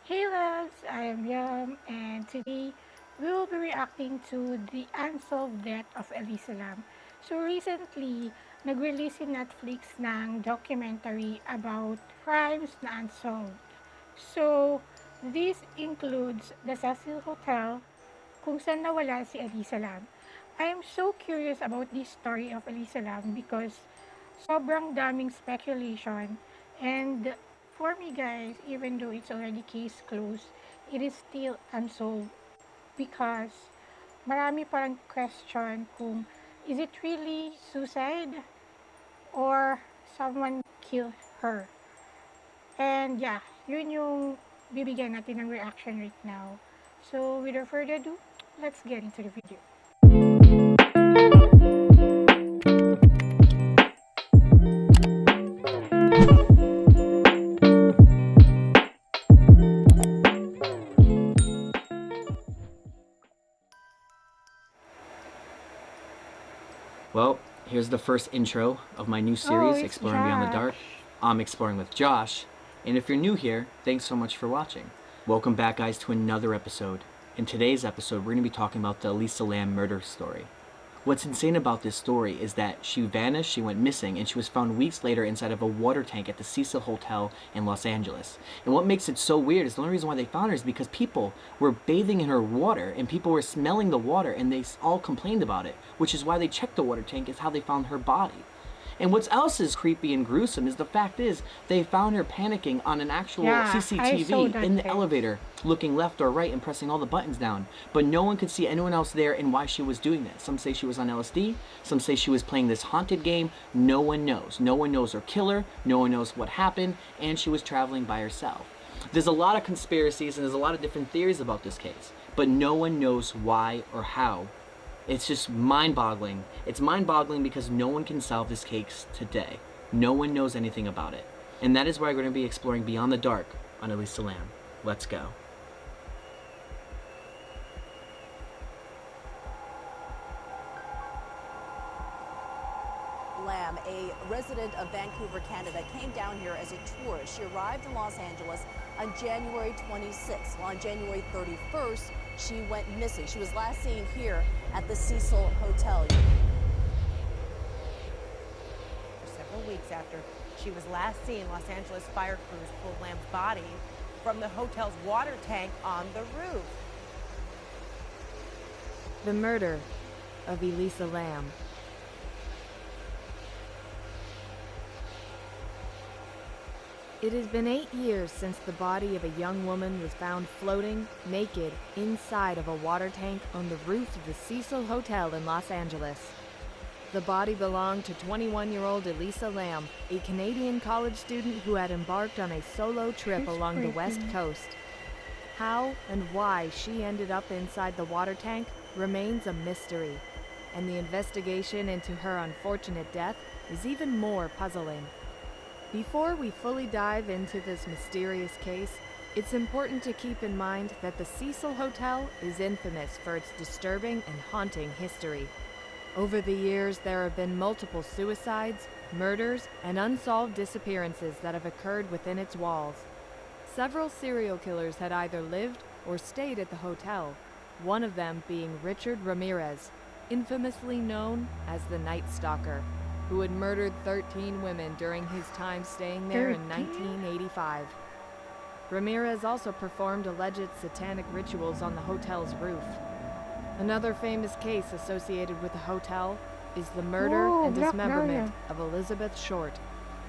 Hey loves, I am Yam and today we will be reacting to the unsolved death of ELISA LAM. So recently, nag-release si Netflix ng documentary about crimes na unsolved. So this includes the Cecil Hotel kung saan nawala si ELISA LAM. I am so curious about this story of ELISA LAM because sobrang daming speculation and for me guys, even though it's already case closed, it is still unsolved because marami parang question kung is it really suicide or someone killed her. And yeah, yun yung bibigyan natin ng reaction right now. So without further ado, let's get into the video. Well, here's the first intro of my new Oh, series, it's Exploring Beyond the Dark. Josh. I'm exploring with Josh, and if you're new here, thanks so much for watching. Welcome back, guys, to another episode. In today's episode, we're going to be talking about the ELISA LAM murder story. What's insane about this story is that she vanished, she went missing, and she was found weeks later inside of a water tank at the Cecil Hotel in Los Angeles. And what makes it so weird is the only reason why they found her is because people were bathing in her water, and people were smelling the water, and they all complained about it, which is why they checked the water tank, is how they found her body. And what else is creepy and gruesome is the fact is they found her panicking on an actual Yeah, I saw CCTV that in the text. elevator, looking left or right and pressing all the buttons down. But no one could see anyone else there and why she was doing that. Some say she was on LSD, some say she was playing this haunted game. No one knows. No one knows her killer, no one knows what happened, and she was traveling by herself. There's a lot of conspiracies and there's a lot of different theories about this case, but no one knows why or how. It's just mind-boggling. It's mind-boggling because no one can solve this case today. No one knows anything about it. And that is why we're going to be exploring Beyond the Dark on ELISA LAM. Let's go. Lam, a resident of Vancouver, Canada, came down here as a tourist. She arrived in Los Angeles on January 26th. Well, on January 31st, she went missing. She was last seen here at the Cecil Hotel. For several weeks after she was last seen, Los Angeles fire crews pulled Lam's body from the hotel's water tank on the roof. The murder of ELISA LAM. It has been 8 years since the body of a young woman was found floating, naked, inside of a water tank on the roof of the Cecil Hotel in Los Angeles. The body belonged to 21-year-old ELISA LAM, a Canadian college student who had embarked on a solo trip That's along the West creepy. Coast. How and why she ended up inside the water tank remains a mystery, and the investigation into her unfortunate death is even more puzzling. Before we fully dive into this mysterious case, it's important to keep in mind that the Cecil Hotel is infamous for its disturbing and haunting history. Over the years, there have been multiple suicides, murders, and unsolved disappearances that have occurred within its walls. Several serial killers had either lived or stayed at the hotel, one of them being Richard Ramirez, infamously known as the Night Stalker, who had murdered 13 women during his time staying there in 13? 1985. Ramirez also performed alleged satanic rituals on the hotel's roof. Another famous case associated with the hotel is the murder Oh, and Black dismemberment Dahlia. of Elizabeth Short,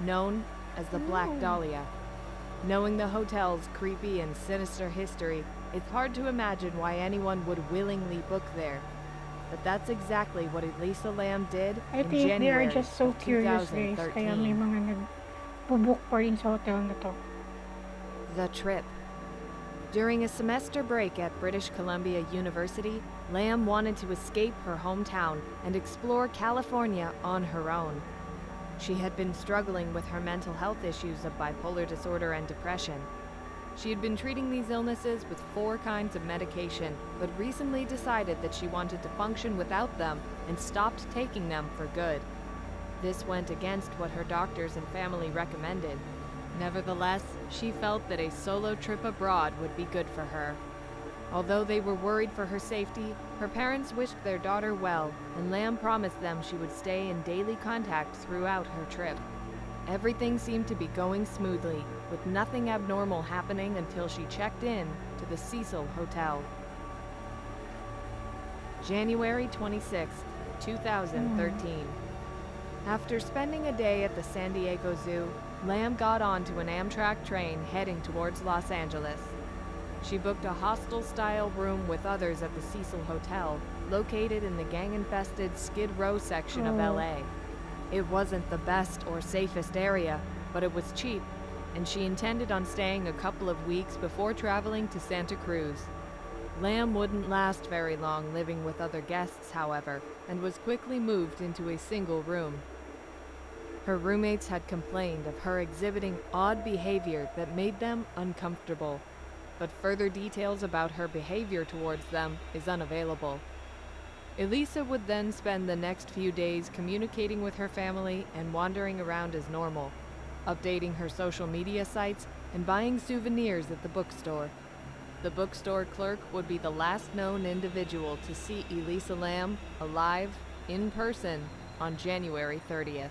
known as the Black Oh. Dahlia. Knowing the hotel's creepy and sinister history, it's hard to imagine why anyone would willingly book there. But that's exactly what ELISA LAM did I in think they are January just so of curious guys, kaya may 2013. mga nag-book pa rin sa hotel na to. The trip. During a semester break at British Columbia University, Lam wanted to escape her hometown and explore California on her own. She had been struggling with her mental health issues of bipolar disorder and depression. She had been treating these illnesses with 4 kinds of medication, but recently decided that she wanted to function without them and stopped taking them for good. This went against what her doctors and family recommended. Nevertheless, she felt that a solo trip abroad would be good for her. Although they were worried for her safety, her parents wished their daughter well, and Lam promised them she would stay in daily contact throughout her trip. Everything seemed to be going smoothly, with nothing abnormal happening until she checked in to the Cecil Hotel. January 26, 2013. After spending a day at the San Diego Zoo, Lam got onto an Amtrak train heading towards Los Angeles. She booked a hostel-style room with others at the Cecil Hotel, located in the gang-infested Skid Row section of LA. It wasn't the best or safest area, but it was cheap, and she intended on staying a couple of weeks before traveling to Santa Cruz. Lam wouldn't last very long living with other guests, however, and was quickly moved into a single room. Her roommates had complained of her exhibiting odd behavior that made them uncomfortable, but further details about her behavior towards them is unavailable. ELISA would then spend the next few days communicating with her family and wandering around as normal, updating her social media sites and buying souvenirs at the bookstore. The bookstore clerk would be the last known individual to see ELISA LAM alive, in person, on January 30th.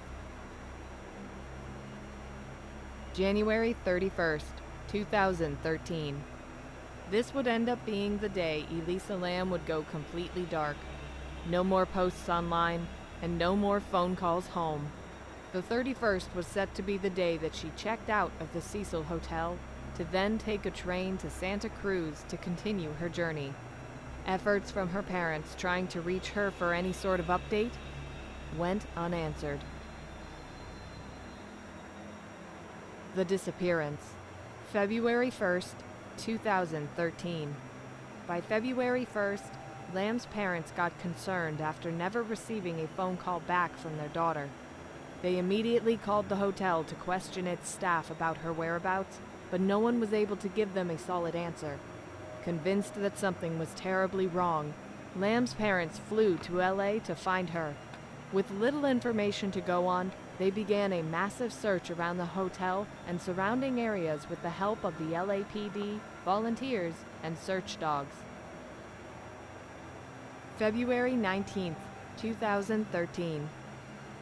January 31st, 2013. This would end up being the day ELISA LAM would go completely dark. No more posts online, and no more phone calls home. The 31st was set to be the day that she checked out of the Cecil Hotel, to then take a train to Santa Cruz to continue her journey. Efforts from her parents trying to reach her for any sort of update went unanswered. The disappearance. February 1st, 2013. By February 1st, Lam's parents got concerned after never receiving a phone call back from their daughter. They immediately called the hotel to question its staff about her whereabouts, but no one was able to give them a solid answer. Convinced that something was terribly wrong, Lam's parents flew to LA to find her. With little information to go on, they began a massive search around the hotel and surrounding areas with the help of the LAPD, volunteers, and search dogs. February 19th, 2013.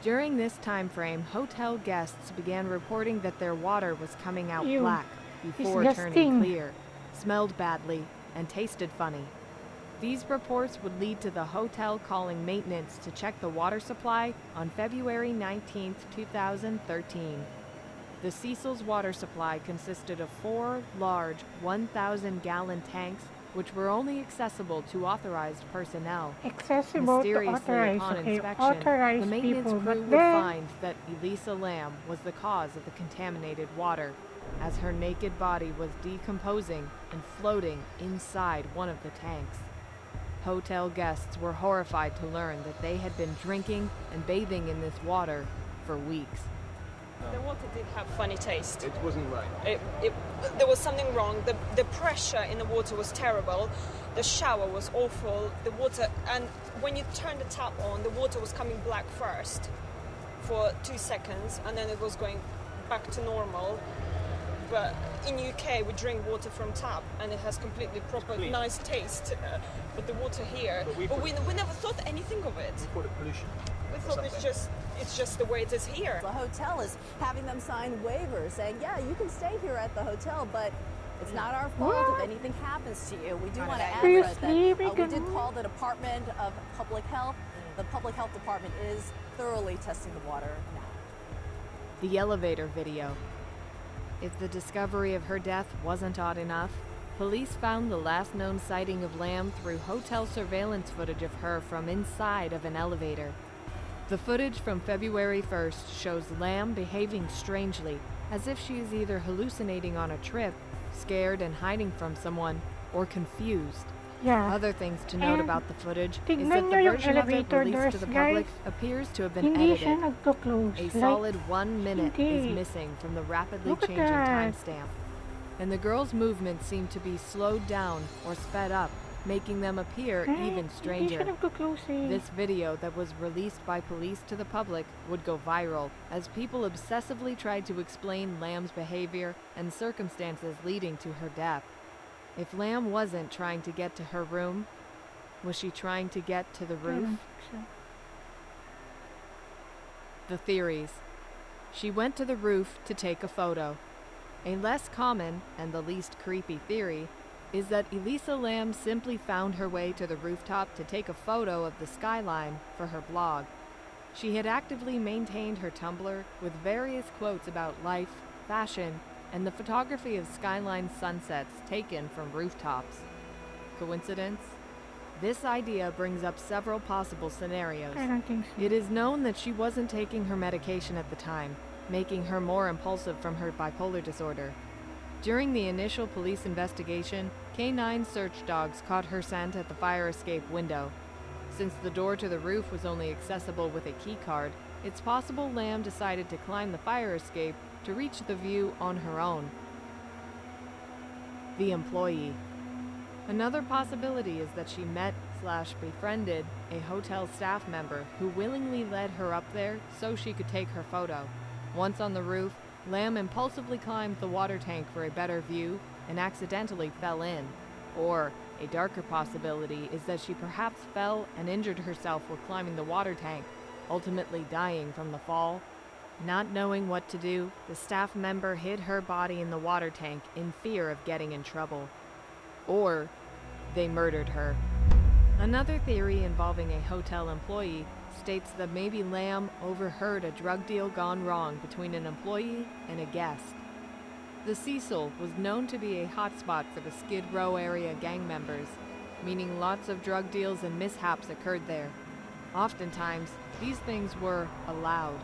During this time frame, hotel guests began reporting that their water was coming out Ew. black before Disgusting. turning clear, smelled badly, and tasted funny. These reports would lead to the hotel calling maintenance to check the water supply on February 19th, 2013. The Cecil's water supply consisted of 4 large 1,000-gallon tanks, which were only accessible to authorized personnel. Accessible to Mysteriously, authorized, upon okay, inspection, authorized the maintenance people, crew but would then find that ELISA LAM was the cause of the contaminated water, as her naked body was decomposing and floating inside one of the tanks. Hotel guests were horrified to learn that they had been drinking and bathing in this water for weeks. The water did have funny taste. It wasn't right. There was something wrong. The pressure in the water was terrible. The shower was awful. The water, and when you turned the tap on, the water was coming black first for 2 seconds, and then it was going back to normal. But in UK, we drink water from tap, and it has completely proper, nice taste. But the water here, but we never thought anything of it. We call it pollution. We thought it's just the way it is here. The hotel is having them sign waivers saying, yeah, you can stay here at the hotel, but it's not our fault if anything happens to you. We do want to add that we did call the Department of Public Health. The Public Health Department is thoroughly testing the water now. The elevator video. If the discovery of her death wasn't odd enough, police found the last known sighting of Lam through hotel surveillance footage of her from inside of an elevator. The footage from February 1st shows Lam behaving strangely, as if she is either hallucinating on a trip, scared and hiding from someone, or confused. Yeah. Other things to note And about the footage is tignan that the nyo yung version of it elevator released to doors, the public guys. appears to have been Hindi siya edited. nagko-close. A Like, solid 1 minute is hindi. missing from the rapidly Look at changing that. timestamp, and the girl's movements seem to be slowed down or sped up, making them appear even stranger. This video that was released by police to the public would go viral as people obsessively tried to explain Lam's behavior and circumstances leading to her death. If Lam wasn't trying to get to her room, was she trying to get to the roof? The theories. She went to the roof to take a photo. A less common and the least creepy theory is that ELISA LAM simply found her way to the rooftop to take a photo of the skyline for her blog. She had actively maintained her Tumblr with various quotes about life, fashion, and the photography of skyline sunsets taken from rooftops. Coincidence? This idea brings up several possible scenarios. I don't think so. It is known that she wasn't taking her medication at the time, making her more impulsive from her bipolar disorder. During the initial police investigation, K9 search dogs caught her scent at the fire escape window. Since the door to the roof was only accessible with a key card, it's possible Lam decided to climb the fire escape to reach the view on her own. The employee. Another possibility is that she met/befriended a hotel staff member who willingly led her up there so she could take her photo. Once on the roof, Lam impulsively climbed the water tank for a better view and accidentally fell in. Or, a darker possibility is that she perhaps fell and injured herself while climbing the water tank, ultimately dying from the fall. Not knowing what to do, the staff member hid her body in the water tank in fear of getting in trouble. Or, they murdered her. Another theory involving a hotel employee states that maybe Lam overheard a drug deal gone wrong between an employee and a guest. The Cecil was known to be a hotspot for the Skid Row area gang members, meaning lots of drug deals and mishaps occurred there. Oftentimes, these things were allowed.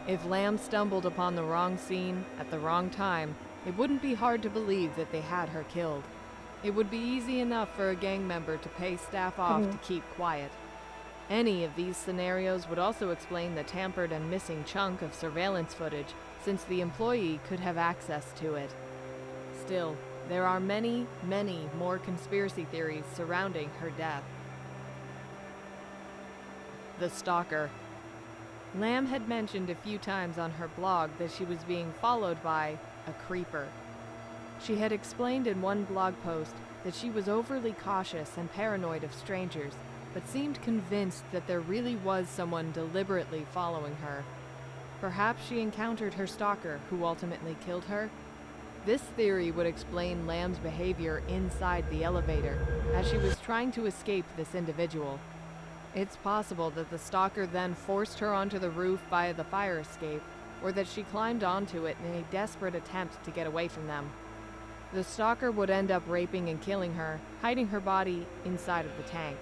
If Lam stumbled upon the wrong scene at the wrong time, it wouldn't be hard to believe that they had her killed. It would be easy enough for a gang member to pay staff off to keep quiet. Any of these scenarios would also explain the tampered and missing chunk of surveillance footage, since the employee could have access to it. Still, there are many, many more conspiracy theories surrounding her death. The stalker. Lam had mentioned a few times on her blog that she was being followed by a creeper. She had explained in one blog post that she was overly cautious and paranoid of strangers, but seemed convinced that there really was someone deliberately following her. Perhaps she encountered her stalker, who ultimately killed her? This theory would explain Lam's behavior inside the elevator, as she was trying to escape this individual. It's possible that the stalker then forced her onto the roof via the fire escape, or that she climbed onto it in a desperate attempt to get away from them. The stalker would end up raping and killing her, hiding her body inside of the tank.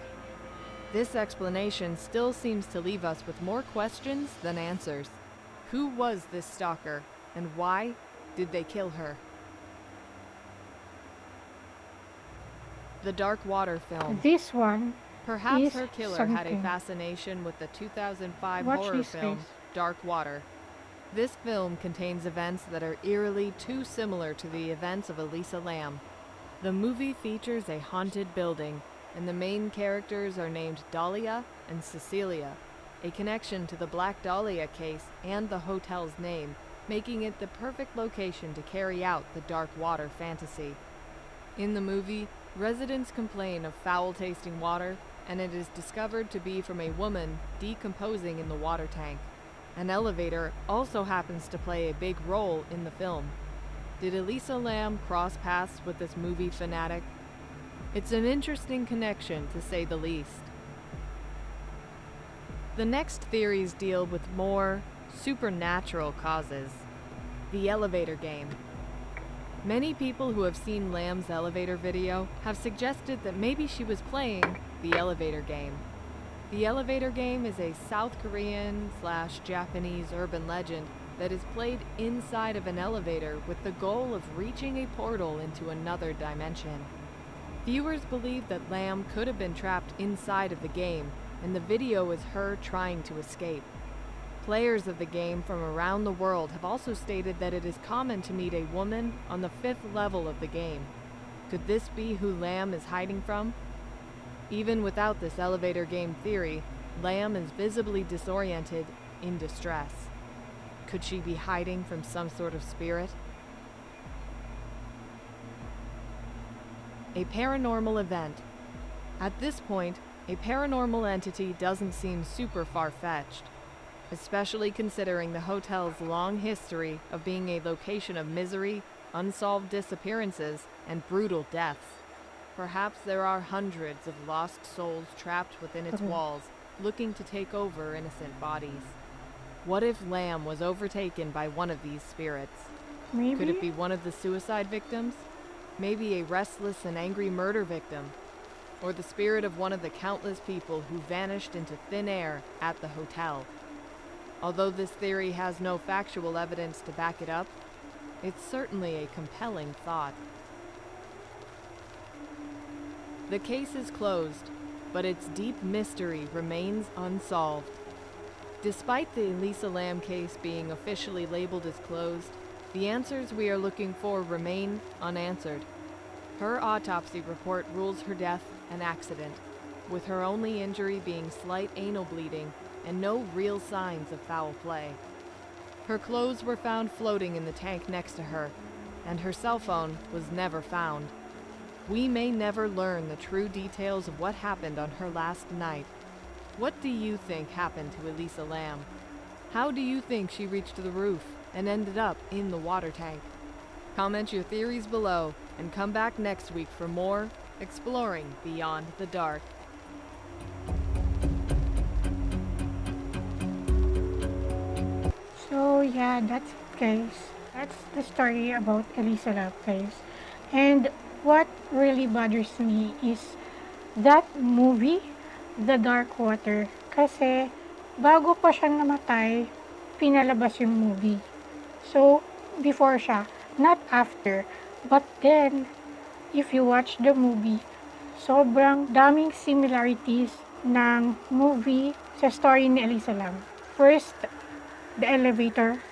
This explanation still seems to leave us with more questions than answers. Who was this stalker, and why did they kill her? The Dark Water film. This one Perhaps is her killer had a something. fascination with the 2005 Watch horror this film space. Dark Water. This film contains events that are eerily too similar to the events of ELISA LAM. The movie features a haunted building, and the main characters are named Dahlia and Cecilia, a connection to the Black Dahlia case and the hotel's name, making it the perfect location to carry out the Dark Water fantasy. In the movie, residents complain of foul-tasting water, and it is discovered to be from a woman decomposing in the water tank. An elevator also happens to play a big role in the film. Did ELISA LAM cross paths with this movie fanatic? It's an interesting connection, to say the least. The next theories deal with more supernatural causes. The elevator game. Many people who have seen Lam's elevator video have suggested that maybe she was playing the elevator game. The elevator game is a South Korean/Japanese urban legend that is played inside of an elevator with the goal of reaching a portal into another dimension. Viewers believe that Lam could have been trapped inside of the game, and the video is her trying to escape. Players of the game from around the world have also stated that it is common to meet a woman on the 5th level of the game. Could this be who Lam is hiding from? Even without this elevator game theory, Lam is visibly disoriented, in distress. Could she be hiding from some sort of spirit? A paranormal event. At this point, a paranormal entity doesn't seem super far-fetched, especially considering the hotel's long history of being a location of misery, unsolved disappearances, and brutal deaths. Perhaps there are hundreds of lost souls trapped within its walls, looking to take over innocent bodies. What if Lam was overtaken by one of these spirits? Maybe? Could it be one of the suicide victims? Maybe a restless and angry murder victim? Or the spirit of one of the countless people who vanished into thin air at the hotel? Although this theory has no factual evidence to back it up, it's certainly a compelling thought. The case is closed, but its deep mystery remains unsolved. Despite the ELISA LAM case being officially labeled as closed, the answers we are looking for remain unanswered. Her autopsy report rules her death an accident, with her only injury being slight anal bleeding and no real signs of foul play. Her clothes were found floating in the tank next to her, and her cell phone was never found. We may never learn the true details of what happened on her last night. What do you think happened to ELISA LAM? How do you think she reached the roof and ended up in the water tank? Comment your theories below and come back next week for more Exploring Beyond the Dark. So yeah, that's it, guys. That's the story about ELISA LAM, guys. And what really bothers me is that movie, The Dark Water. Kasi bago pa siyang namatay, pinalabas yung movie. So, before siya, not after. But then, if you watch the movie, sobrang daming similarities ng movie sa story ni ELISA LAM. First, the elevator.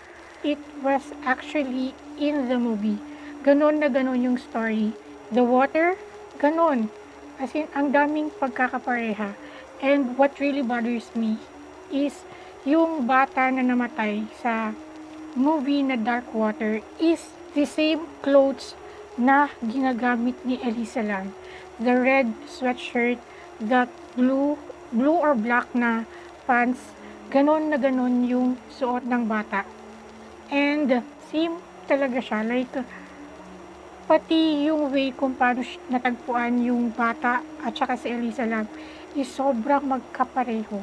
It was actually in the movie. Ganon na ganon yung story. The water, ganon. As in, ang daming pagkakapareha. And what really bothers me is yung bata na namatay sa movie na Dark Water is the same clothes na ginagamit ni ELISA LAM. The red sweatshirt, the blue or black na pants, ganon na ganon yung suot ng bata. And same talaga siya, like pati yung way kung paano natagpuan yung bata at saka si ELISA LAM is sobrang magkapareho.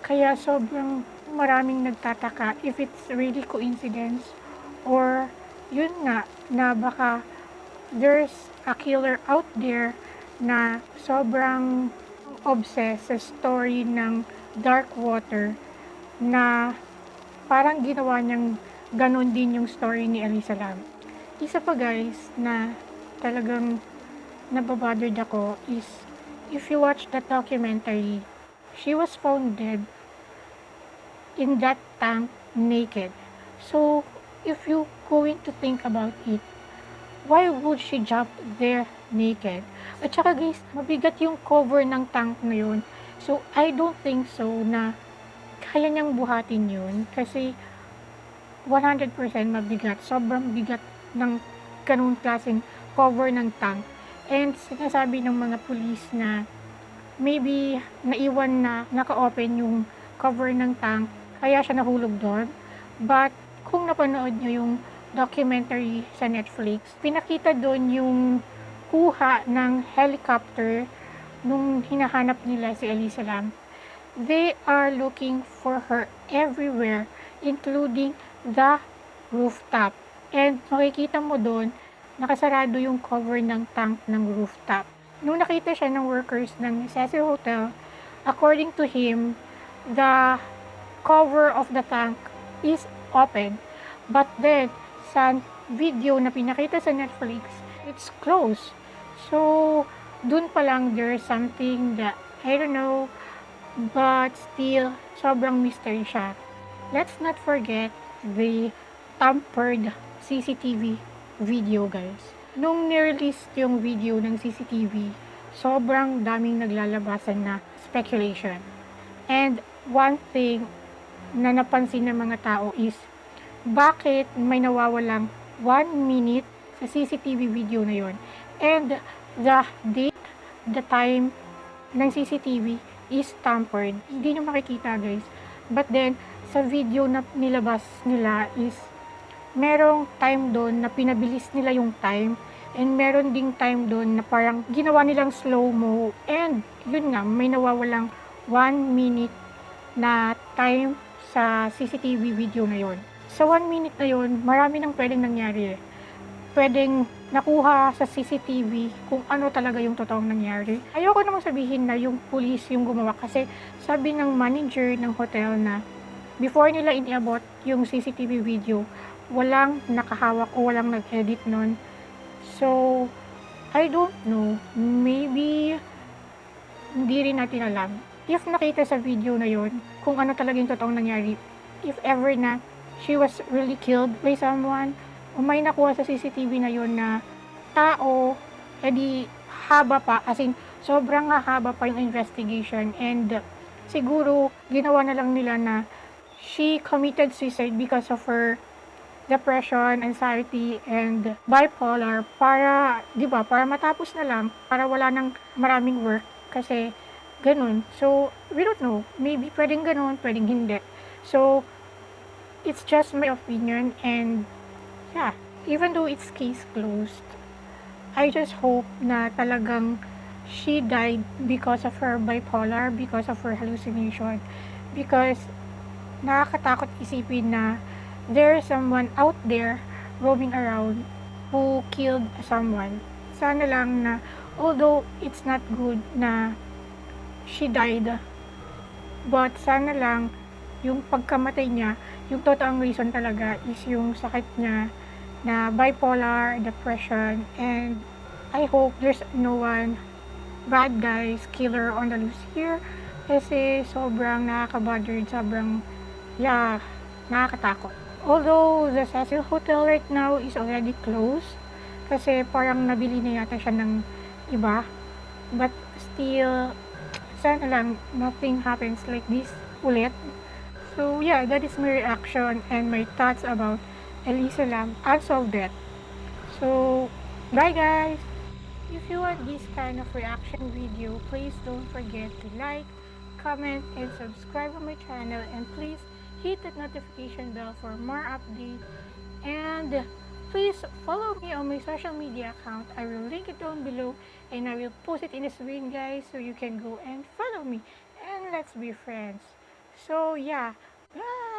Kaya sobrang maraming nagtataka if it's really coincidence or yun nga na baka there's a killer out there na sobrang obsessed sa story ng Dark Water na parang ginawa niyang ganon din yung story ni ELISA LAM. Isa pa guys na talagang nababothered ako is if you watch that documentary, she was found dead in that tank naked. So, if you going to think about it, why would she jump there naked? At saka guys, mabigat yung cover ng tank na yun. So, I don't think so na kaya niyang buhatin yun kasi 100% mabigat. Sobrang bigat ng ganung klaseng cover ng tank. And sinasabi ng mga pulis na maybe naiwan na naka-open yung cover ng tank kaya siya nahulog doon. But kung napanood nyo yung documentary sa Netflix, pinakita doon yung kuha ng helicopter nung hinahanap nila si ELISA LAM. They are looking for her everywhere, including the rooftop. And makikita mo doon, nakasarado yung cover ng tank ng rooftop. Nung nakita siya ng workers ng Cecil Hotel, according to him, the cover of the tank is open. But then, sa video na pinakita sa Netflix, it's closed. So, dun pa lang there's something that, I don't know, but still, sobrang mystery siya. Let's not forget the tampered CCTV video, guys. Nung nirelease yung video ng CCTV, sobrang daming naglalabasan na speculation. And one thing na napansin ng mga tao is, bakit may nawawalang 1 minute sa CCTV video na yon? And the date, the time ng CCTV is tampered. Hindi nyo makikita, guys. But then, sa video na nilabas nila is merong time doon na pinabilis nila yung time, and meron ding time doon na parang ginawa nilang slow-mo, and yun nga, may nawawalang 1 minute na time sa CCTV video na yon. Sa 1 minute na yon, marami nang pwedeng nangyari. Pwedeng nakuha sa CCTV kung ano talaga yung totoong nangyari. Ayoko namang sabihin na yung police yung gumawa, kasi sabi ng manager ng hotel na before nila iniabot yung CCTV video, walang nakahawak o walang nag-edit nun. So, I don't know. Maybe hindi rin natin alam. If nakita sa video na yon kung ano talaga yung totoong nangyari, if ever na she was really killed by someone, o may nakuha sa CCTV na yon na tao, edi haba pa, as in sobrang haba pa yung investigation, and siguro ginawa na lang nila na she committed suicide because of her depression, anxiety, and bipolar, para, di ba, para matapos na lang, para wala nang maraming work, kasi ganun. So, we don't know. Maybe pwedeng ganun, pwedeng hindi. So, it's just my opinion, and yeah, even though it's case closed, I just hope na talagang she died because of her bipolar, because of her hallucination, because nakakatakot isipin na there is someone out there roaming around who killed someone. Sana lang na, although it's not good na she died, but sana lang yung pagkamatay niya, yung totoong reason talaga is yung sakit niya na bipolar, depression, and I hope there's no one, bad guys, killer on the loose here, kasi sobrang nakaka-bothered, sobrang, yeah, nakakatakot. Although the Cecil Hotel right now is already closed, kasi parang nabili na yata siya ng iba, but still, sana lang nothing happens like this ulit. So yeah, that is my reaction and my thoughts about ELISA LAM Unsolved Death. So, bye guys! If you want this kind of reaction video, please don't forget to like, comment, and subscribe on my channel, and please hit that notification bell for more updates, and please follow me on my social media account. I will link it down below, and I will post it in the screen, guys, so you can go and follow me, and let's be friends. So yeah, bye!